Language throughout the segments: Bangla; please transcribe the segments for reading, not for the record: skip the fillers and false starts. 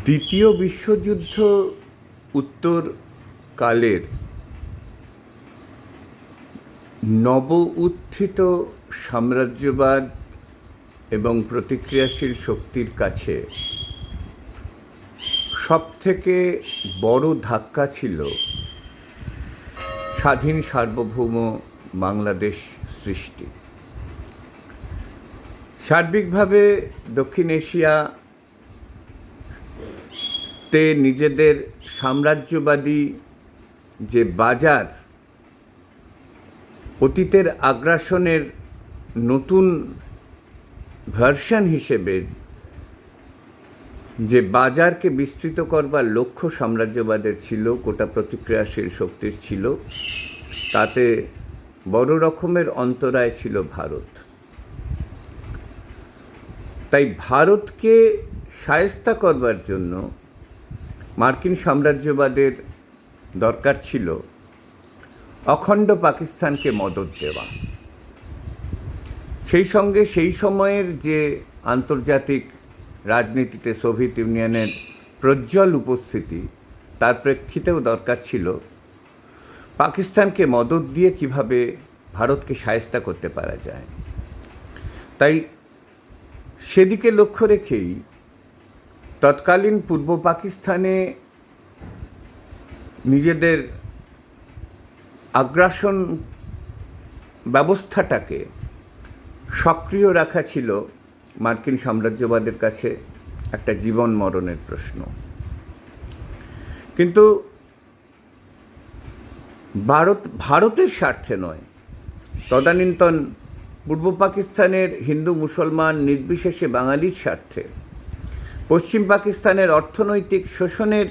দ্বিতীয় বিশ্বযুদ্ধ উত্তরকালের নব উত্থিত সাম্রাজ্যবাদ এবং প্রতিক্রিয়াশীল শক্তির কাছে সবথেকে বড় ধাক্কা ছিল স্বাধীন সার্বভৌম বাংলাদেশ সৃষ্টি। সার্বিকভাবে দক্ষিণ এশিয়াতে নিজেদের সাম্রাজ্যবাদী যে বাজার, অতীতের আগ্রাসনের নতুন ভার্সন হিসেবে যে বাজারকে বিস্তৃত করবার লক্ষ্য সাম্রাজ্যবাদের ছিল, গোটা প্রতিক্রিয়াশীল শক্তির ছিল, তাতে বড় রকমের অন্তরায় ছিল ভারত। তাই ভারতকে শায়েস্তা করবার জন্য মার্কিন সাম্রাজ্যবাদের দরকার ছিল অখণ্ড পাকিস্তানকে মদদ দেওয়া। সেই সঙ্গে সেই সময়ের যে আন্তর্জাতিক রাজনীতিতে সোভিয়েত ইউনিয়নের প্রজ্জ্বল উপস্থিতি, তার প্রেক্ষিতেও দরকার ছিল পাকিস্তানকে মদদ দিয়ে কিভাবে ভারতকে শায়েস্তা করতে পারা যায়। তাই সেদিকে লক্ষ্য রেখেই তৎকালীন পূর্ব পাকিস্তানে নিজেদের আগ্রাসন ব্যবস্থাটাকে সক্রিয় রাখা ছিল মার্কিন সাম্রাজ্যবাদের কাছে একটা জীবন মরণের প্রশ্ন। কিন্তু ভারতের স্বার্থে নয়, তদানীন্তন পূর্ব পাকিস্তানের হিন্দু মুসলমান নির্বিশেষে বাঙালির স্বার্থে, পশ্চিম পাকিস্তানের অর্থনৈতিক শোষণের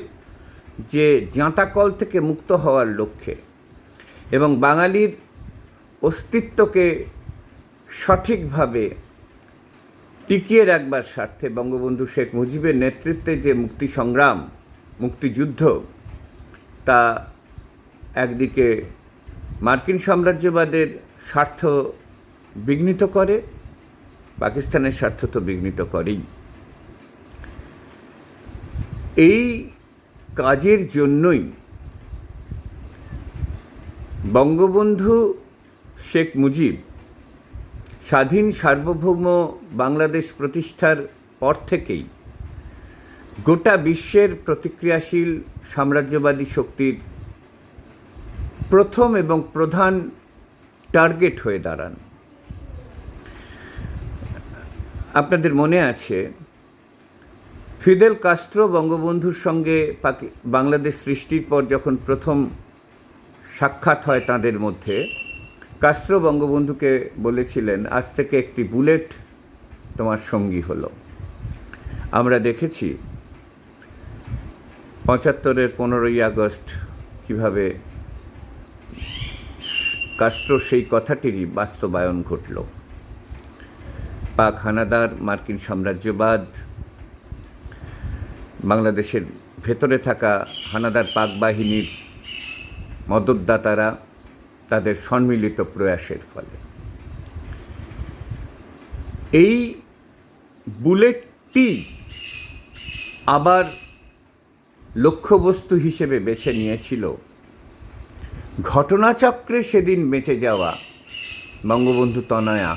যে জাঁতাকল থেকে মুক্ত হওয়ার লক্ষ্যে এবং বাঙালির অস্তিত্বকে সঠিকভাবে টিকিয়ে রাখবার স্বার্থে বঙ্গবন্ধু শেখ মুজিবের নেতৃত্বে যে মুক্তি সংগ্রাম, মুক্তিযুদ্ধ, তা একদিকে মার্কিন সাম্রাজ্যবাদের স্বার্থ বিঘ্নিত করে, পাকিস্তানের স্বার্থ তো বিঘ্নিত করেই। এই কাজের জন্যই বঙ্গবন্ধু শেখ মুজিব স্বাধীন সার্বভৌম বাংলাদেশ প্রতিষ্ঠার পর থেকেই গোটা বিশ্বের প্রতিক্রিয়াশীল সাম্রাজ্যবাদী শক্তির প্রথম এবং প্রধান টার্গেট হয়ে দাঁড়ান। আপনাদের মনে আছে, ফিদেল কাস্ত্রো বঙ্গবন্ধুর সঙ্গে বাংলাদেশ সৃষ্টির পর যখন প্রথম সাক্ষাৎ হয় তাঁদের মধ্যে, কাস্ত্রো বঙ্গবন্ধুকে বলেছিলেন, আজ থেকে একটি বুলেট তোমার সঙ্গী হলো। আমরা দেখেছি ৭৫-এর ১৫ই আগস্ট কীভাবে কাস্ত্রো সেই কথাটিরই বাস্তবায়ন ঘটল। পাক হানাদার, মার্কিন সাম্রাজ্যবাদ, বাংলাদেশের ভেতরে থাকা হানাদার পাক বাহিনীর মদতদাতারা, তাদের সম্মিলিত প্রয়াসের ফলে এই বুলেটটি আবার লক্ষ্যবস্তু হিসেবে বেছে নিয়েছিল ঘটনাচক্রে সেদিন বেঁচে যাওয়া বঙ্গবন্ধু তনয়া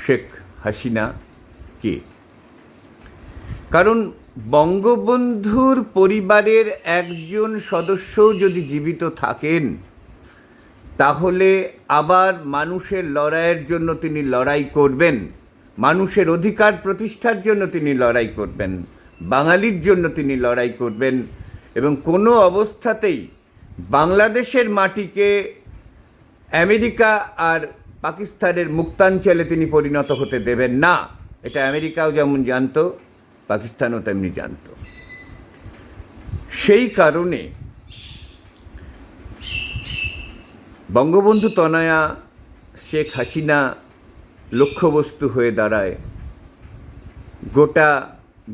শেখ হাসিনাকে। কারণ বঙ্গবন্ধুর পরিবারের একজন সদস্যও যদি জীবিত থাকেন, তাহলে আবার মানুষের লড়াইয়ের জন্য তিনি লড়াই করবেন, মানুষের অধিকার প্রতিষ্ঠার জন্য তিনি লড়াই করবেন, বাঙালির জন্য তিনি লড়াই করবেন, এবং কোনো অবস্থাতেই বাংলাদেশের মাটিকে আমেরিকা আর পাকিস্তানের মুক্তাঞ্চলে তিনি পরিণত হতে দেবেন না। এটা আমেরিকাও যেমন জানতো, পাকিস্তানও তেমনি জানত। সেই কারণে বঙ্গবন্ধু তনয়া শেখ হাসিনা লক্ষ্যবস্তু হয়ে দাঁড়ায় গোটা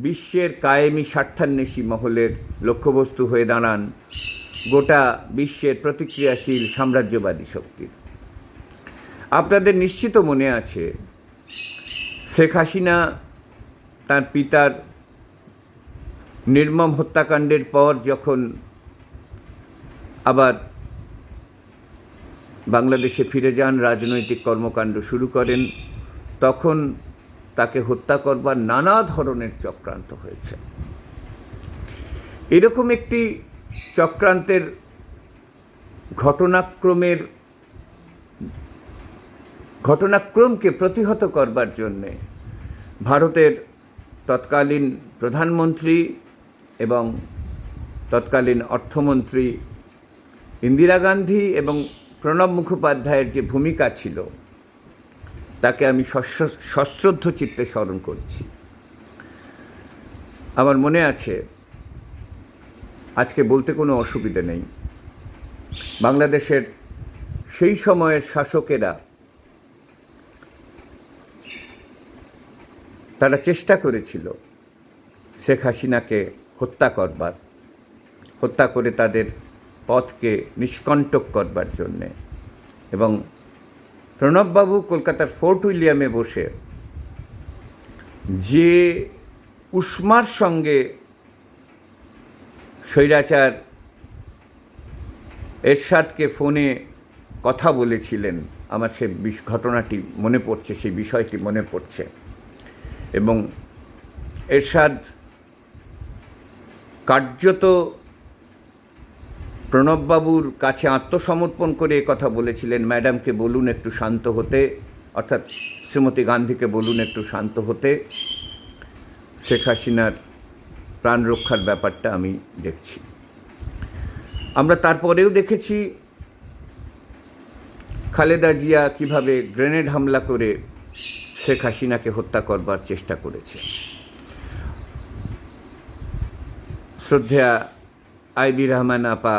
বিশ্বের কায়েমি স্বার্থান্বেষী মহলের লক্ষ্যবস্তু হয়ে দাঁড়ান গোটা বিশ্বের প্রতিক্রিয়াশীল সাম্রাজ্যবাদী শক্তির। আপনাদের নিশ্চিত মনে আছে, শেখ হাসিনা তার পিতার নির্মম হত্যাকাণ্ডের পর যখন আবার বাংলাদেশে ফিরে যান, রাজনৈতিক কর্মকাণ্ড শুরু করেন, তখন তাকে হত্যা করবার নানা ধরনের চক্রান্ত হয়েছে। এরকম একটি চক্রান্তের ঘটনাক্রমকে প্রতিহত করবার জন্যে ভারতের তৎকালীন প্রধানমন্ত্রী এবং তৎকালীন অর্থমন্ত্রী ইন্দিরা গান্ধী এবং প্রণব মুখোপাধ্যায়ের যে ভূমিকা ছিল তাকে আমি সশ্রদ্ধ চিত্তে স্মরণ করছি। আমার মনে আছে, আজকে বলতে কোনো অসুবিধে নেই, বাংলাদেশের সেই সময়ের শাসকেরা তারা চেষ্টা করেছিল শেখ হাসিনাকে হত্যা করে তাদের পথকে নিষ্কণ্টক করবার জন্যে। এবং প্রণববাবু কলকাতার ফোর্ট উইলিয়ামে বসে যে উষ্মার সঙ্গে স্বৈরাচার এরশাদকে ফোনে কথা বলেছিলেন, আমার সে ঘটনাটি মনে পড়ছে, সেই বিষয়টি মনে পড়ছে। এবং এরশাদ কার্যত প্রণববাবুর কাছে আত্মসমর্পণ করে কথা বলেছিলেন, ম্যাডামকে বলুন একটু শান্ত হতে, অর্থাৎ শ্রীমতী গান্ধীকে বলুন একটু শান্ত হতে, শেখ হাসিনার প্রাণ রক্ষার ব্যাপারটা আমি দেখছি। আমরা তারপরেও দেখেছি খালেদা জিয়া কিভাবে গ্রেনেড হামলা করে শেখ হাসিনাকে হত্যা করবার চেষ্টা করেছে। শ্রদ্ধেয়া আইবি রহমান আপা,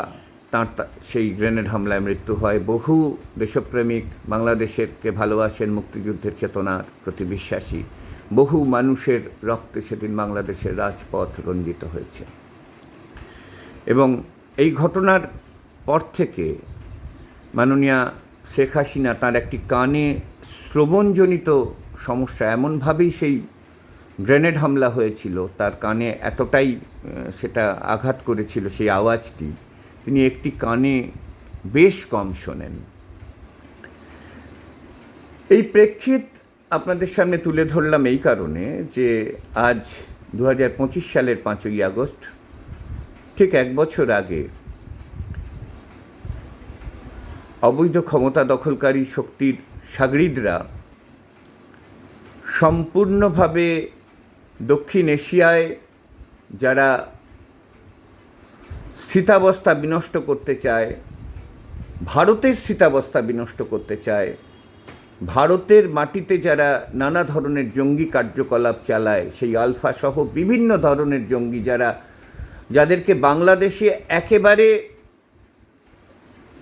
তাঁর সেই গ্রেনেড হামলায় মৃত্যু হয়। বহু দেশপ্রেমিক, বাংলাদেশেরকে ভালোবাসেন, মুক্তিযুদ্ধের চেতনার প্রতি বিশ্বাসী বহু মানুষের রক্তে সেদিন বাংলাদেশের রাজপথ রঞ্জিত হয়েছে। এবং এই ঘটনার পর থেকে মাননীয়া শেখ হাসিনা তার একটি কানে শ্রবণজনিত সমস্যা, এমনভাবেই সেই গ্রেনেড হামলা হয়েছিল, তার কানে এতটাই সেটা আঘাত করেছিল সেই আওয়াজটি, তিনি একটি কানে বেশ কম শোনেন। এই প্রেক্ষিত আপনাদের সামনে তুলে ধরলাম এই কারণে যে আজ 2025 সালের 5ই আগস্ট, ঠিক 1 বছর আগে অবৈধ ক্ষমতা দখলকারী শক্তির সাগরিদরা সম্পূর্ণভাবে দক্ষিণ এশিয়ায় যারা স্থিতাবস্থা বিনষ্ট করতে চায়, ভারতের স্থিতাবস্থা বিনষ্ট করতে চায়, ভারতের মাটিতে যারা নানা ধরনের জঙ্গি কার্যকলাপ চালায়, সেই আলফা সহ বিভিন্ন ধরনের জঙ্গি যাদেরকে বাংলাদেশে একেবারে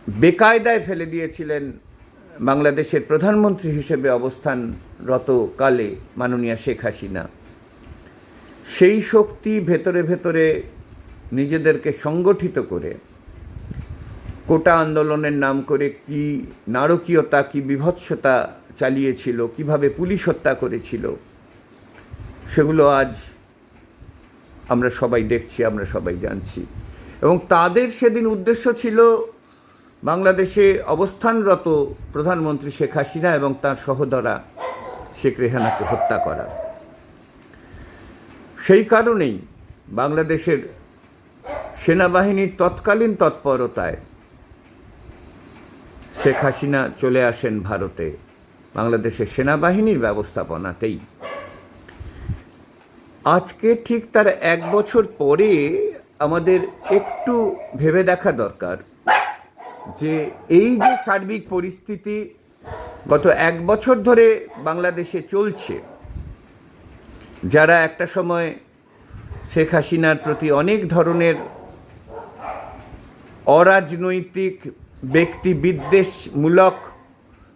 বেকায়দায় ফেলে দিয়েছিলেন বাংলাদেশের প্রধানমন্ত্রী হিসেবে অবস্থানরত কালে মাননীয়া শেখ হাসিনা, সেই শক্তি ভেতরে ভেতরে নিজেদেরকে সংগঠিত করে কোটা আন্দোলনের নাম করে কি নারকীয়তা, কি বিভৎসতা চালিয়েছিল, কিভাবে পুলিশ হত্যা করেছিল, সেগুলো আজ আমরা সবাই দেখছি, আমরা সবাই জানছি। এবং তাদের সেদিন উদ্দেশ্য ছিল বাংলাদেশে অবস্থানরত প্রধানমন্ত্রী শেখ হাসিনা এবং তার সহোদরা শেখ রেহানাকে হত্যা করা। সেই কারণেই বাংলাদেশের সেনাবাহিনীর তৎকালীন তৎপরতায় শেখ হাসিনা চলে আসেন ভারতে, বাংলাদেশের সেনাবাহিনীর ব্যবস্থাপনাতেই। আজকে ঠিক তার 1 বছর পরে আমাদের একটু ভেবে দেখা দরকার যে এই যে সার্বিক পরিস্থিতি গত 1 বছর ধরে বাংলাদেশে চলছে, যারা একটা সময় শেখ হাসিনার প্রতি অনেক ধরনের অরাজনৈতিক ব্যক্তি বিদ্বেষমূলক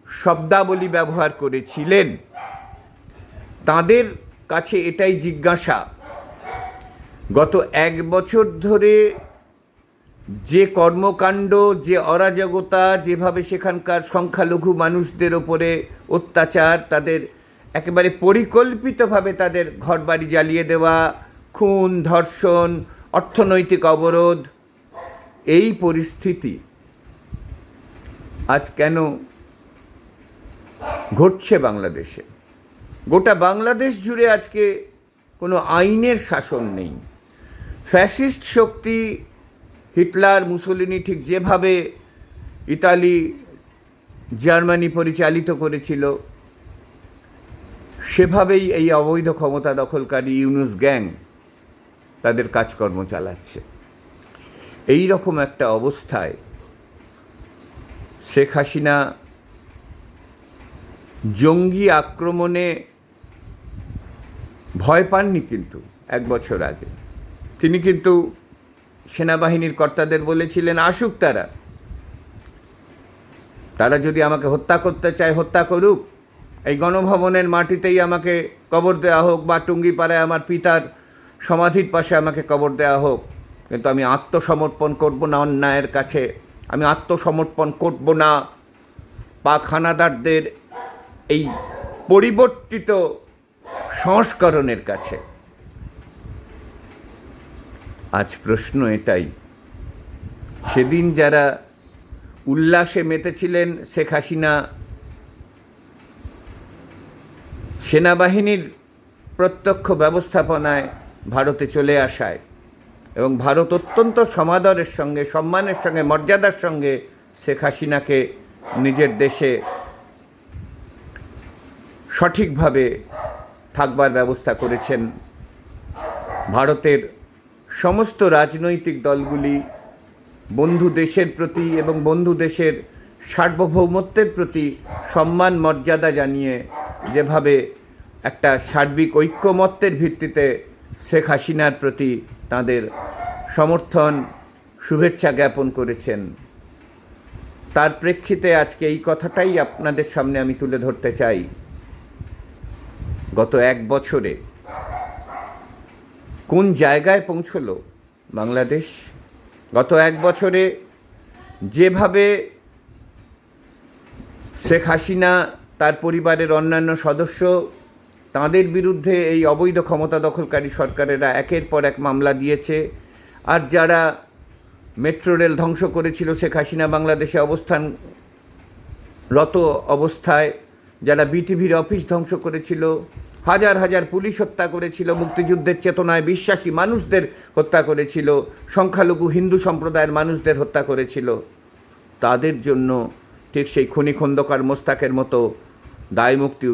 শব্দাবলী ব্যবহার করেছিলেন, তাদের কাছে এটাই জিজ্ঞাসা, গত 1 বছর ধরে যে কর্মকাণ্ড, যে অরাজকতা, যেভাবে সেখানকার সংখ্যালঘু মানুষদের ওপরে অত্যাচার, তাদের একেবারে পরিকল্পিতভাবে তাদের ঘরবাড়ি জ্বালিয়ে দেওয়া, খুন, ধর্ষণ, অর্থনৈতিক অবরোধ, এই পরিস্থিতি আজ কেন ঘটছে বাংলাদেশে? গোটা বাংলাদেশ জুড়ে আজকে কোনো আইনের শাসন নেই। ফ্যাসিস্ট শক্তি হিটলার, মুসোলিনি ঠিক যেভাবে ইতালি, জার্মানি পরিচালিত করেছিল, সেভাবেই এই অবৈধ ক্ষমতা দখলকারী ইউনুস গ্যাং তাদের কাজকর্ম চালাচ্ছে। এই রকম একটা অবস্থায় শেখ হাসিনা জঙ্গি আক্রমণে ভয় পাননি, কিন্তু 1 বছর আগে তিনি কিন্তু সেনাবাহিনীর কর্তাদের বলেছিলেন, আসুক তারা যদি আমাকে হত্যা করতে চায় হত্যা করুক, এই গণভবনের মাটিতেই আমাকে কবর দেওয়া হোক, বা টুঙ্গিপাড়ায় আমার পিতার সমাধির পাশে আমাকে কবর দেওয়া হোক, কিন্তু আমি আত্মসমর্পণ করব না অন্যায়ের কাছে, আমি আত্মসমর্পণ করব না পাক হানাদারদের এই পরিবর্তিত সংস্করণের কাছে। আজ প্রশ্ন এটাই, সেদিন যারা উল্লাসে মেতেছিলেন শেখ হাসিনা সেনাবাহিনীর প্রত্যক্ষ ব্যবস্থাপনায় ভারতে চলে আসায়, এবং ভারত অত্যন্ত সমাদরের সঙ্গে, সম্মানের সঙ্গে, মর্যাদার সঙ্গে শেখ হাসিনাকে নিজের দেশে সঠিকভাবে থাকবার ব্যবস্থা করেছেন, ভারতের সমস্ত রাজনৈতিক দলগুলি বন্ধু দেশের প্রতি এবং বন্ধু দেশের সার্বভৌমত্বের প্রতি সম্মান মর্যাদা জানিয়ে যেভাবে একটা সার্বিক ঐক্যমত্যের ভিত্তিতে শেখ হাসিনার প্রতি তাদের সমর্থন, শুভেচ্ছা জ্ঞাপন করেছেন, তার প্রেক্ষিতে আজকে এই কথাটাই আপনাদের সামনে আমি তুলে ধরতে চাই। গত 1 বছরে কোন জায়গায় পৌঁছলো বাংলাদেশ? গত 1 বছরে যেভাবে শেখ হাসিনা, তার পরিবারের অন্যান্য সদস্য, তাদের বিরুদ্ধে এই অবৈধ ক্ষমতা দখলকারী সরকারেরা একের পর এক মামলা দিয়েছে, আর যারা মেট্রো রেল ধ্বংস করেছিল শেখ হাসিনা বাংলাদেশে অবস্থানরত অবস্থায়, যারা বিটিভির অফিস ধ্বংস করেছিল, হাজার হাজার পুলিশ হত্যা করেছিল, মুক্তিযুদ্ধের চেতনায় বিশ্বাসী মানুষদের হত্যা করেছিল, সংখ্যালঘু হিন্দু সম্প্রদায়ের মানুষদের হত্যা করেছিল, তাদের জন্য ঠিক সেই খনি খন্দকার মোস্তাকের মতো দায়মুক্তি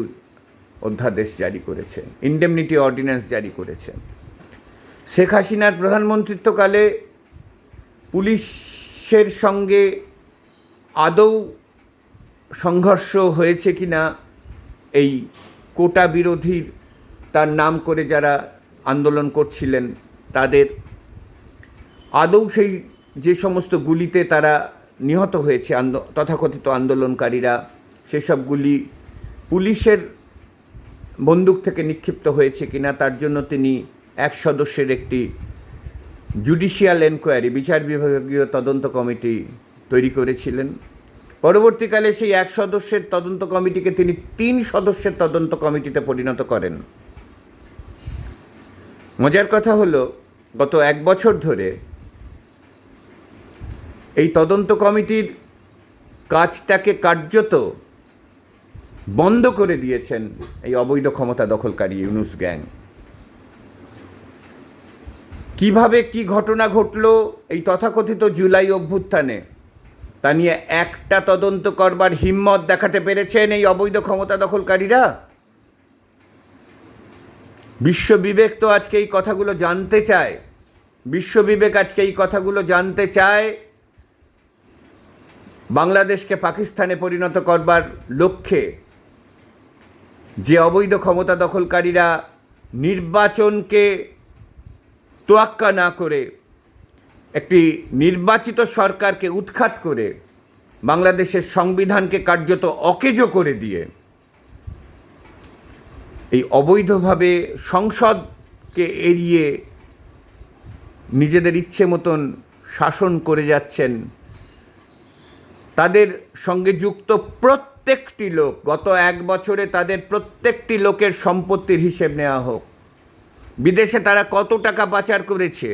অধ্যাদেশ জারি করেছে, ইন্ডেমনিটি অর্ডিন্যান্স জারি করেছে। শেখ হাসিনার প্রধানমন্ত্রিত্বকালে পুলিশের সঙ্গে আদৌ সংঘর্ষ হয়েছে কিনা, এই কোটা বিরোধীর তার নাম করে যারা আন্দোলন করছিলেন তাদের আদৌ সেই যে সমস্ত গুলিতে তারা নিহত হয়েছে তথাকথিত আন্দোলনকারীরা, সেসব গুলি পুলিশের বন্দুক থেকে নিক্ষিপ্ত হয়েছে কিনা, তার জন্য তিনি 1 সদস্যের একটি জুডিশিয়াল এনকোয়ারি, বিচার বিভাগীয় তদন্ত কমিটি তৈরি করেছিলেন। পরবর্তীকালে সেই 1 সদস্যের তদন্ত কমিটিকে তিনি 3 সদস্যের তদন্ত কমিটিতে পরিণত করেন। মজার কথা হলো, গত 1 বছর ধরে এই তদন্ত কমিটির কাজটাকে কার্যত বন্ধ করে দিয়েছেন এই অবৈধ ক্ষমতা দখলকারী ইউনুস গ্যাং। কিভাবে কি ঘটনা ঘটলো এই তথাকথিত জুলাই অভ্যুত্থানে, তা নিয়ে একটা তদন্ত করবার হিম্মত দেখাতে পেরেছেন এই অবৈধ ক্ষমতা দখলকারীরা? বিশ্ববিবেক তো আজকে এই কথাগুলো জানতে চায়, বিশ্ববিবেক আজকে এই কথাগুলো জানতে চায়। বাংলাদেশকে পাকিস্তানে পরিণত করবার লক্ষ্যে যে অবৈধ ক্ষমতা দখলকারীরা নির্বাচনকে তোয়াক্কা না করে একটি নির্বাচিত সরকারকে উৎখাত করে বাংলাদেশের সংবিধানকে কার্যত অকেজো করে দিয়ে এই অবৈধভাবে সংসদকে এড়িয়ে নিজেদের ইচ্ছে মতন শাসন করে যাচ্ছেন, তাদের সঙ্গে যুক্ত প্রত্যেকটি লোক, গত 1 বছরে তাদের প্রত্যেকটি লোকের সম্পত্তির হিসেব নেওয়া হোক, বিদেশে তারা কত টাকা পাচার করেছে,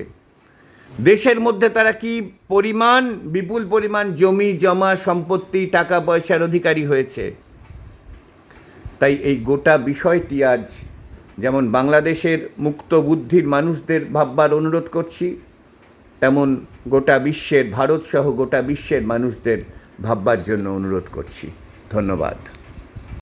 দেশের মধ্যে তারা কি পরিমাণ, বিপুল পরিমাণ জমি জমা সম্পত্তি টাকা পয়সার অধিকারী হয়েছে। তাই এই গোটা বিষয়টি আজ যেমন বাংলাদেশের মুক্ত বুদ্ধির মানুষদের ভাববার অনুরোধ করছি, তেমন গোটা বিশ্বের, ভারতসহ গোটা বিশ্বের মানুষদের ভাববার জন্য অনুরোধ করছি। ধন্যবাদ।